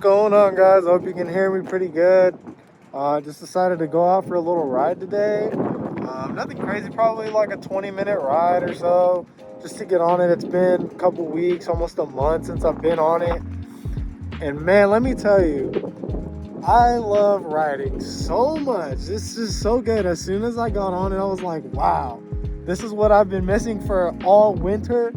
going on, guys? Hope you can hear me pretty good. Just decided to go out for a little ride today. Nothing crazy, probably like a 20-minute ride or so, just to get on it. It's been a couple weeks, almost a month since I've been on it. And man, let me tell you, I love riding so much. This is so good. As soon as I got on it, I was like, wow, this is what I've been missing for all winter.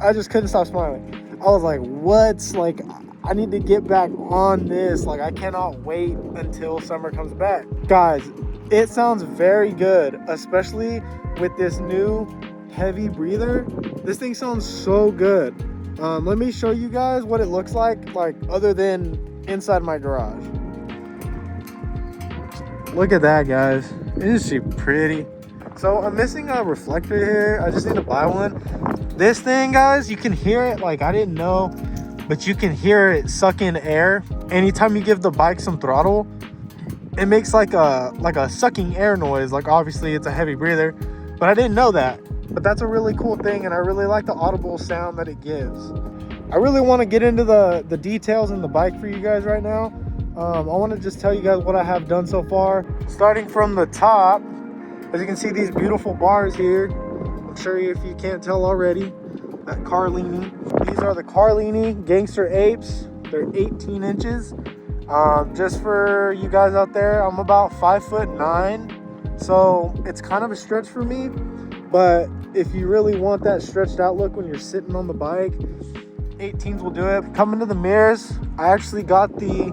I just couldn't stop smiling. I was like, what's like, I need to get back on this. Like, I cannot wait until summer comes back. Guys, it sounds very good, especially with this new heavy breather. This thing sounds so good. Let me show you guys what it looks like other than inside my garage. Look at that, guys. Isn't she pretty? So I'm missing a reflector here. I just need to buy one. This thing, guys, you can hear it. Like, I didn't know, but you can hear it suck in air. Anytime you give the bike some throttle, it makes like a sucking air noise. Like, obviously it's a heavy breather, but I didn't know that. But that's a really cool thing, and I really like the audible sound that it gives. I really want to get into the details in the bike for you guys right now. I want to just tell you guys what I have done so far. Starting from the top, as you can see, these beautiful bars here. I'm sure if you can't tell already, that Carlini. These are the Carlini Gangster Apes. They're 18 inches. Just for you guys out there, I'm about 5'9", so it's kind of a stretch for me. But if you really want that stretched out look when you're sitting on the bike, 18s will do it. Coming to the mirrors, I actually got the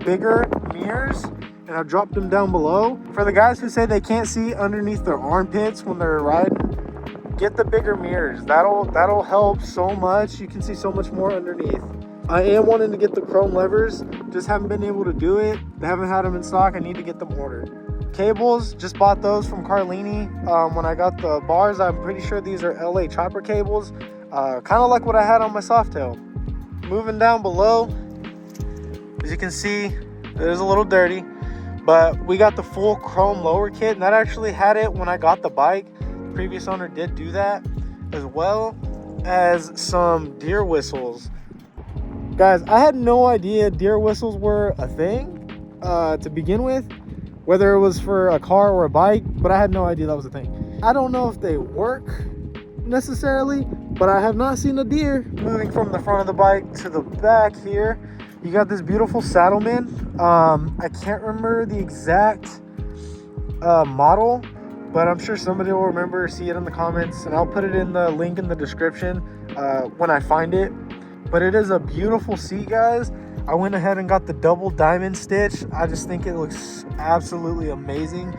bigger mirrors and I dropped them down below. For the guys who say they can't see underneath their armpits when they're riding, get the bigger mirrors. That'll help so much. You can see so much more underneath. I am wanting to get the chrome levers, just haven't been able to do it. They haven't had them in stock. I need to get them ordered. Cables, just bought those from Carlini. When I got the bars, I'm pretty sure these are LA chopper cables, kind of like what I had on my Softail. Moving down below, as you can see, it is a little dirty, but we got the full chrome lower kit, and that actually had it when I got the bike. The previous owner did do that, as well as some deer whistles. Guys, I had no idea deer whistles were a thing to begin with, whether it was for a car or a bike, but I had no idea that was a thing. I don't know if they work necessarily, but I have not seen a deer. Moving from the front of the bike to the back here, you got this beautiful Saddleman. I can't remember the exact model, but I'm sure somebody will remember, see it in the comments, and I'll put it in the link in the description when I find it. But it is a beautiful seat, guys. I went ahead and got the double diamond stitch. I just think it looks absolutely amazing.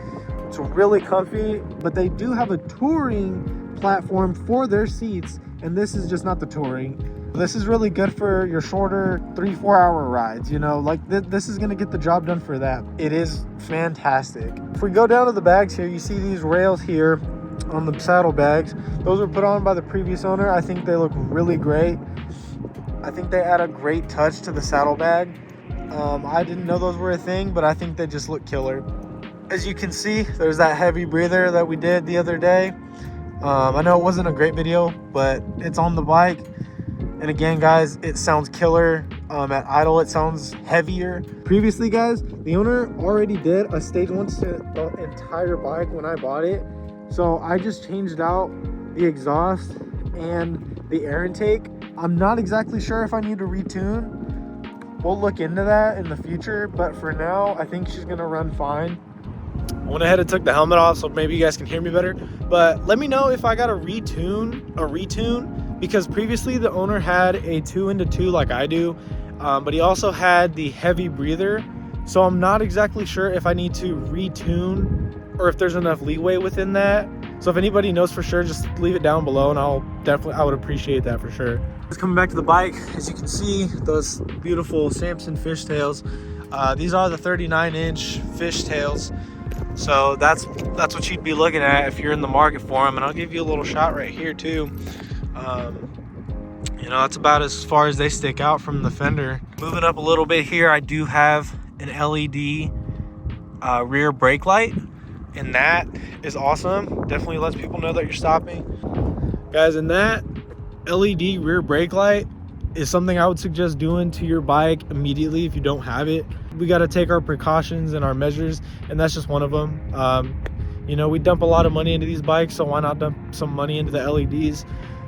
It's really comfy, but they do have a touring platform for their seats, and this is just not the touring. This is really good for your shorter 3-4 hour rides, you know, like this is gonna get the job done for that. It is fantastic. If we go down to the bags here, you see these rails here on the saddle bags. Those were put on by the previous owner. I think they look really great. I think they add a great touch to the saddlebag. I didn't know those were a thing, but I think they just look killer. As you can see, there's that heavy breather that we did the other day. I know it wasn't a great video, but it's on the bike. And again, guys, it sounds killer. At idle, it sounds heavier. Previously, guys, the owner already did a stage 1 to the entire bike when I bought it. So I just changed out the exhaust and the air intake. I'm not exactly sure if I need to retune. We'll look into that in the future, but for now, I think she's gonna run fine. I went ahead and took the helmet off so maybe you guys can hear me better, but let me know if I got a retune, because previously the owner had a 2-into-2 like I do, but he also had the heavy breather. So I'm not exactly sure if I need to retune or if there's enough leeway within that. So if anybody knows for sure, just leave it down below, and I would appreciate that for sure. Just coming back to the bike, as you can see, those beautiful Samson fishtails. These are the 39-inch fishtails. So that's what you'd be looking at if you're in the market for them. And I'll give you a little shot right here too. You know, that's about as far as they stick out from the fender. Moving up a little bit here, I do have an LED rear brake light, and that is awesome. Definitely lets people know that you're stopping. Guys, and that LED rear brake light is something I would suggest doing to your bike immediately if you don't have it. We got to take our precautions and our measures, and that's just one of them. You know, we dump a lot of money into these bikes, so why not dump some money into the LEDs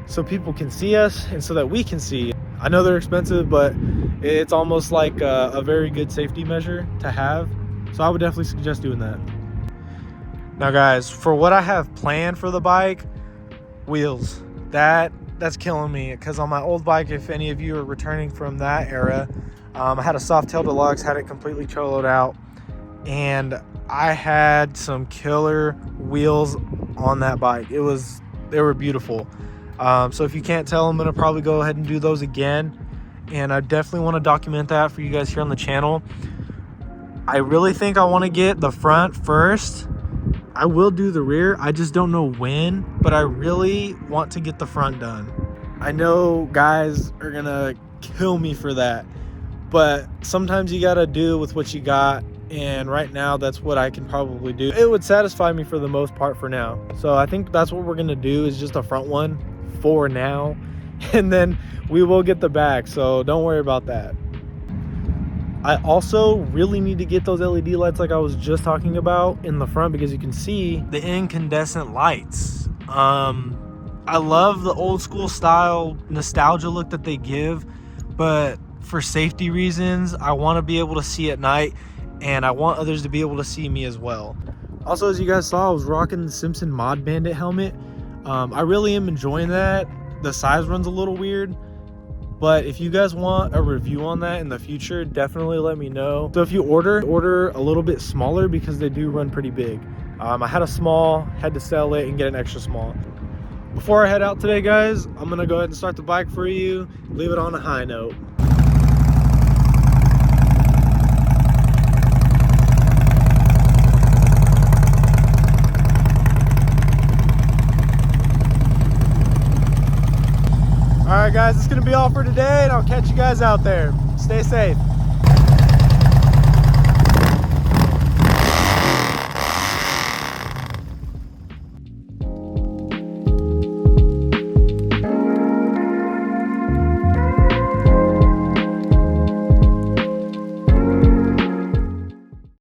so people can see us and so that we can see. I know they're expensive, but it's almost like a very good safety measure to have. So I would definitely suggest doing that. Now guys, for what I have planned for the bike, wheels. That's killing me, because on my old bike, if any of you are returning from that era, I had a Softail Deluxe, had it completely choloed out, and I had some killer wheels on that bike. They were beautiful. So if you can't tell, I'm gonna probably go ahead and do those again, and I definitely want to document that for you guys here on the channel. I really think I want to get the front first. I will do the rear, I just don't know when, but I really want to get the front done. I know guys are gonna kill me for that, but sometimes you gotta do with what you got, and right now that's what I can probably do. It would satisfy me for the most part for now. So I think that's what we're gonna do, is just a front one for now, and then we will get the back, so don't worry about that. I also really need to get those LED lights like I was just talking about in the front, because you can see the incandescent lights. I love the old school style nostalgia look that they give, but for safety reasons, I want to be able to see at night, and I want others to be able to see me as well. Also, as you guys saw, I was rocking the Simpson Mod Bandit helmet. I really am enjoying that. The size runs a little weird, but if you guys want a review on that in the future, definitely let me know. So if you order a little bit smaller, because they do run pretty big. I had a small, had to sell it and get an extra small. Before I head out today, guys, I'm gonna go ahead and start the bike for you, leave it on a high note. All right, guys, it's gonna be all for today, and I'll catch you guys out there. Stay safe.